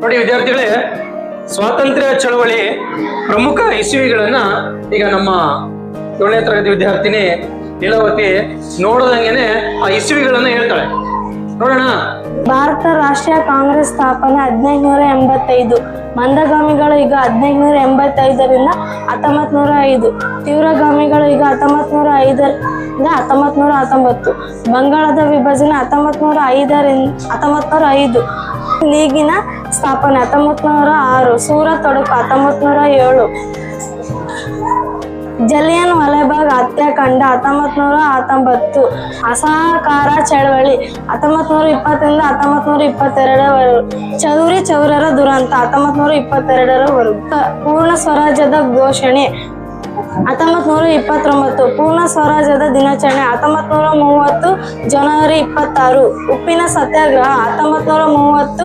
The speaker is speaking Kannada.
ನೋಡಿ ವಿದ್ಯಾರ್ಥಿಗಳೇ, ಸ್ವಾತಂತ್ರ್ಯ ಚಳವಳಿ ಪ್ರಮುಖ ಇಸುವಿಗಳನ್ನ ಈಗ ನಮ್ಮ 7ನೇ ತರಗತಿ ವಿದ್ಯಾರ್ಥಿನಿ ಲೀಲಾವತಿ ನೋಡದಂಗೆನೆ ಆ ಇಸುವಿಗಳನ್ನ ಹೇಳ್ತಾಳೆ. ನೋಡೋಣ. ಭಾರತ ರಾಷ್ಟ್ರೀಯ ಕಾಂಗ್ರೆಸ್ ಸ್ಥಾಪನೆ 1585. ಮಂದಗಾಮಿಗಳು ಈಗ 1585ರಿಂದ 1905. ತೀವ್ರಗಾಮಿಗಳು ಈಗ 1905ರಿಂದ 1919. ಬಂಗಾಳದ ವಿಭಜನೆ 1905. ಲೀಗಿನ ಸ್ಥಾಪನೆ 1906. ಸೂರತ್ ಒಡಕು 1907. ಜಲಿಯನ್ ವಾಲಾಬಾಗ್ ಹತ್ಯಾಕಾಂಡ 1919. ಅಸಹಕಾರ ಚಳವಳಿ 1920ರಿಂದ 1922. ಚೌರಿ ಚೌರರ ದುರಂತ 1922ರವರೆಗೂ. ಪೂರ್ಣ ಸ್ವರಾಜ್ಯದ ಘೋಷಣೆ 1929. ಪೂರ್ಣ ಸ್ವರಾಜ್ಯದ ದಿನಾಚರಣೆ 1930 ಜನವರಿ 26. ಉಪ್ಪಿನ ಸತ್ಯಾಗ್ರಹ 1930.